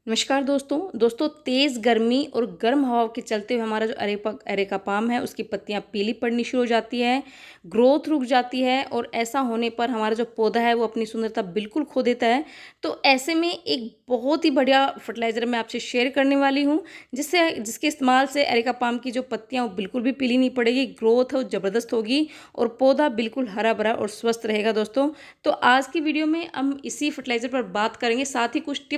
नमस्कार दोस्तों तेज़ गर्मी और गर्म हवाओं के चलते हुए हमारा जो अरेका पाम है उसकी पत्तियां पीली पड़नी शुरू हो जाती है, ग्रोथ रुक जाती है और ऐसा होने पर हमारा जो पौधा है वो अपनी सुंदरता बिल्कुल खो देता है। तो ऐसे में एक बहुत ही बढ़िया फर्टिलाइज़र मैं आपसे शेयर करने वाली हूँ, जिसके इस्तेमाल से अरेका पाम की जो पत्तियाँ वो बिल्कुल भी पीली नहीं पड़ेगी, ग्रोथ है वो ज़बरदस्त होगी और पौधा बिल्कुल हरा भरा और स्वस्थ रहेगा दोस्तों। तो आज की वीडियो में हम इसी फर्टिलाइज़र पर बात करेंगे, साथ ही कुछ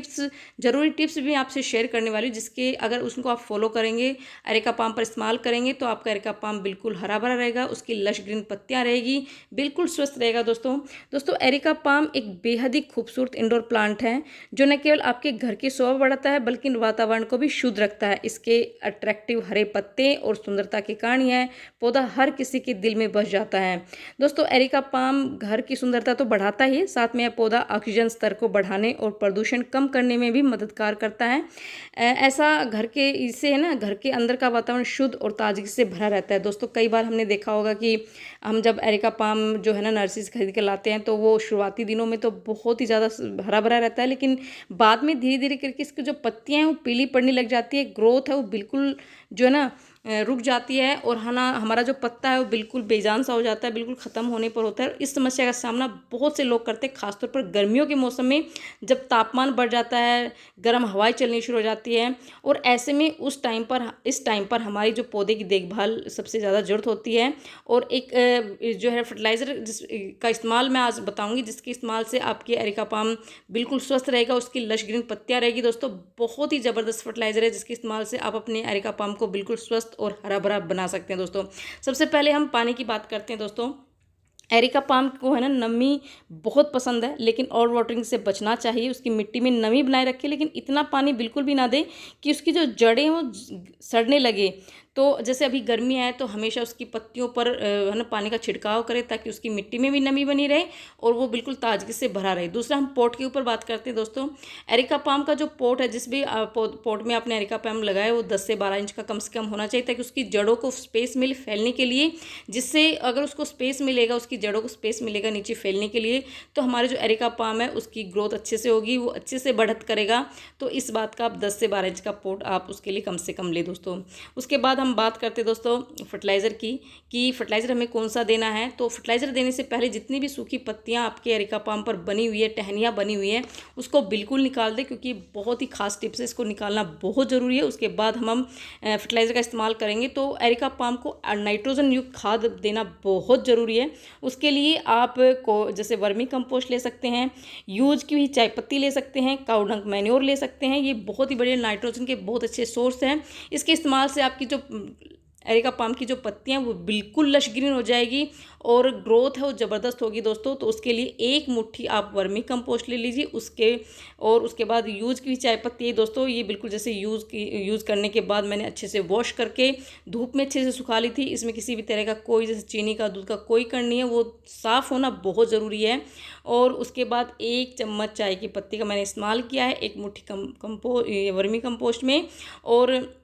ज़रूरी टिप्स भी आपसे शेयर करने वाली हूँ, जिसके अगर उसको आप फॉलो करेंगे, एरेका पाम पर इस्तेमाल करेंगे तो आपका एरेका पाम बिल्कुल हरा भरा रहेगा, उसकी लश ग्रीन पत्तियाँ रहेगी, बिल्कुल स्वस्थ रहेगा दोस्तों एरेका पाम एक बेहद ही खूबसूरत इंडोर प्लांट है, जो न केवल आपके घर की शोभा बढ़ाता है बल्कि वातावरण को भी शुद्ध रखता है। इसके अट्रैक्टिव हरे पत्ते और सुंदरता के कारण यह पौधा हर किसी के दिल में बस जाता है। दोस्तों एरेका पाम घर की सुंदरता तो बढ़ाता ही, साथ में यह पौधा ऑक्सीजन स्तर को बढ़ाने और प्रदूषण कम करने में भी मददगार करता है। ऐसा घर के इससे है ना, घर के अंदर का वातावरण शुद्ध और ताजगी से भरा रहता है। दोस्तों कई बार हमने देखा होगा कि हम जब एरेका पाम जो है ना नर्सरी से खरीद के लाते हैं तो वो शुरुआती दिनों में तो बहुत ही ज़्यादा हरा भरा रहता है, लेकिन बाद में धीरे धीरे करके इसकी जो पत्तियां हैं वो पीली पड़ने लग जाती है, ग्रोथ है वो बिल्कुल जो है ना रुक जाती है और है ना हमारा जो पत्ता है वो बिल्कुल बेजान सा हो जाता है, बिल्कुल ख़त्म होने पर होता है। इस समस्या का सामना बहुत से लोग करते हैं, खासतौर पर गर्मियों के मौसम में जब तापमान बढ़ जाता है, गर्म हवाएं चलनी शुरू हो जाती है और ऐसे में इस टाइम पर हमारी जो पौधे की देखभाल सबसे ज़्यादा ज़रूरत होती है। और एक जो है फर्टिलाइज़र का इस्तेमाल मैं आज बताऊँगी, जिसके इस्तेमाल से आपकी एरेका पाम बिल्कुल स्वस्थ रहेगा, उसकी लश ग्रीन पत्तियाँ रहेगी। दोस्तों बहुत ही ज़बरदस्त फर्टिलाइज़र है, जिसके इस्तेमाल से आप अपने एरेका पाम को बिल्कुल स्वस्थ और हरा भरा बना सकते हैं। दोस्तों सबसे पहले हम पानी की बात करते हैं। दोस्तों एरिका पाम को है ना नमी बहुत पसंद है, लेकिन ओवर वाटरिंग से बचना चाहिए। उसकी मिट्टी में नमी बनाए रखें, लेकिन इतना पानी बिल्कुल भी ना दें कि उसकी जो जड़ें हैं वो सड़ने लगे। तो जैसे अभी गर्मी है तो हमेशा उसकी पत्तियों पर है ना पानी का छिड़काव करें, ताकि उसकी मिट्टी में भी नमी बनी रहे और वो बिल्कुल ताजगी से भरा रहे। दूसरा हम पॉट के ऊपर बात करते हैं। दोस्तों एरिका पाम का जो पॉट है, जिस भी पॉट में आपने एरिका पाम लगाया वो 10 से 12 इंच का कम से कम होना चाहिए, ताकि उसकी जड़ों को स्पेस मिले फैलने के लिए। जिससे अगर उसको स्पेस मिलेगा, उसकी जड़ों को स्पेस मिलेगा नीचे फैलने के लिए, तो हमारे जो एरेका पाम है उसकी ग्रोथ अच्छे से होगी, वो अच्छे से बढ़त करेगा। तो इस बात का आप 10 से 12 इंच का पॉट आप उसके लिए कम से कम ले दोस्तों। उसके बाद हम बात करते हैं दोस्तों फर्टिलाइज़र की, कि फर्टिलाइज़र हमें कौन सा देना है। तो फर्टिलाइज़र देने से पहले जितनी भी सूखी पत्तियाँ आपके एरेका पाम पर बनी हुई है, टहनियाँ बनी हुई है, उसको बिल्कुल निकाल दें, क्योंकि बहुत ही खास टिप्स है, इसको निकालना बहुत ज़रूरी है। उसके बाद हम फर्टिलाइज़र का इस्तेमाल करेंगे। तो एरेका पाम को नाइट्रोजन युक्त खाद देना बहुत ज़रूरी है। उसके लिए आप को जैसे वर्मी कंपोस्ट ले सकते हैं, यूज की हुई चाय पत्ती ले सकते हैं, काऊ डंग मैन्योर ले सकते हैं। ये बहुत ही बढ़िया नाइट्रोजन के बहुत अच्छे सोर्स हैं। इसके इस्तेमाल से आपकी जो एरेका पाम की जो पत्तियां वो बिल्कुल लश ग्रीन हो जाएगी और ग्रोथ है वो ज़बरदस्त होगी दोस्तों। तो उसके लिए एक मुट्ठी आप वर्मी कंपोस्ट ले लीजिए, उसके बाद यूज़ की हुई चाय पत्ती है दोस्तों। ये बिल्कुल जैसे यूज़ करने के बाद मैंने अच्छे से वॉश करके धूप में अच्छे से सुखा ली थी। इसमें किसी भी तरह का कोई जैसे चीनी का दूध का कोई कण नहीं है, वो साफ़ होना बहुत ज़रूरी है। और उसके बाद 1 चम्मच चाय की पत्ती का मैंने इस्तेमाल किया है एक मुट्ठी वर्मी कंपोस्ट में, और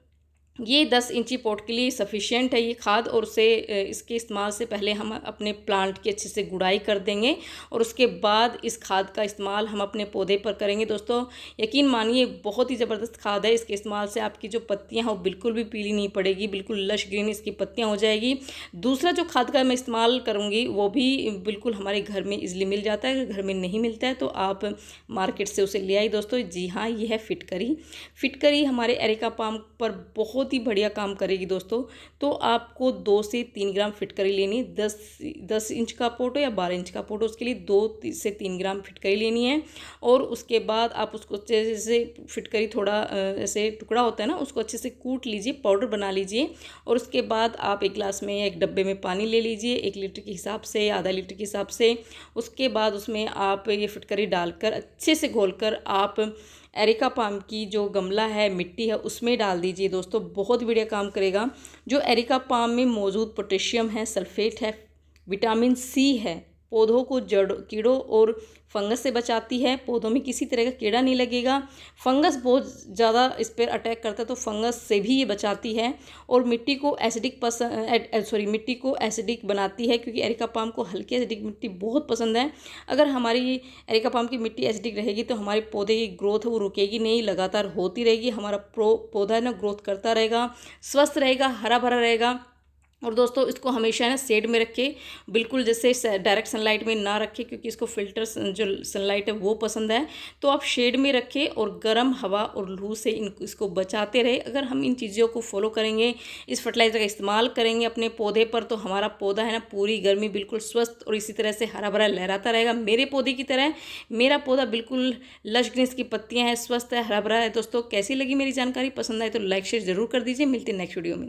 ये 10 इंची पॉट के लिए सफिशिएंट है ये खाद। और इसके इस्तेमाल से पहले हम अपने प्लांट की अच्छे से गुड़ाई कर देंगे और उसके बाद इस खाद का इस्तेमाल हम अपने पौधे पर करेंगे। दोस्तों यकीन मानिए बहुत ही ज़बरदस्त खाद है, इसके इस्तेमाल से आपकी जो पत्तियां हैं वो बिल्कुल भी पीली नहीं पड़ेगी, बिल्कुल लश ग्रीन इसकी पत्तियां हो जाएगी। दूसरा जो खाद का मैं इस्तेमाल करूँगी वो भी बिल्कुल हमारे घर में ईजिली मिल जाता है, घर में नहीं मिलता है तो आप मार्केट से उसे ले आई दोस्तों। जी हाँ, ये है फिटकरी हमारे एरेका पाम पर बहुत ही बढ़िया काम करेगी दोस्तों। तो आपको 2 से 3 ग्राम फिटकरी लेनी है। 10 इंच का पोट हो या 12 इंच का पोट हो, उसके लिए 2 से 3 ग्राम फिटकरी लेनी है। और उसके बाद आप उसको अच्छे से फिटकरी थोड़ा ऐसे टुकड़ा होता है ना, उसको अच्छे से कूट लीजिए, पाउडर बना लीजिए। और उसके बाद आप एक गिलास में या एक डब्बे में पानी ले लीजिए, 1 लीटर के हिसाब से, आधा लीटर के हिसाब से। उसके बाद उसमें आप ये फिटकरी डालकर अच्छे से घोलकर आप एरेका पाम की जो गमला है, मिट्टी है, उसमें डाल दीजिए दोस्तों। बहुत बढ़िया काम करेगा। जो एरेका पाम में मौजूद पोटेशियम है, सल्फेट है, विटामिन सी है, पौधों को जड़ कीड़ों और फंगस से बचाती है। पौधों में किसी तरह का कीड़ा नहीं लगेगा। फंगस बहुत ज़्यादा इस पर अटैक करता है तो फंगस से भी ये बचाती है। और मिट्टी को मिट्टी को एसिडिक बनाती है, क्योंकि एरिका पाम को हल्की एसिडिक मिट्टी बहुत पसंद है। अगर हमारी एरिका पाम की मिट्टी एसिडिक रहेगी तो हमारे पौधे की ग्रोथ है वो रुकेगी नहीं, लगातार होती रहेगी। हमारा पौधा है ना ग्रोथ करता रहेगा, स्वस्थ रहेगा, हरा भरा रहेगा। और दोस्तों इसको हमेशा ना शेड में रखें, बिल्कुल जैसे डायरेक्ट सनलाइट में ना रखें, क्योंकि इसको फिल्टर जो सनलाइट है वो पसंद है। तो आप शेड में रखें और गर्म हवा और लू से इसको बचाते रहे। अगर हम इन चीज़ों को फॉलो करेंगे, इस फर्टिलाइज़र का इस्तेमाल करेंगे अपने पौधे पर, तो हमारा पौधा है ना पूरी गर्मी बिल्कुल स्वस्थ और इसी तरह से हरा भरा लहराता रहेगा। मेरे पौधे की तरह मेरा पौधा बिल्कुल लश ग्रीन की पत्तियाँ हैं, स्वस्थ है, हरा भरा है। दोस्तों कैसी लगी मेरी जानकारी? पसंद आए तो लाइक शेयर जरूर कर दीजिए। मिलते हैं नेक्स्ट वीडियो में।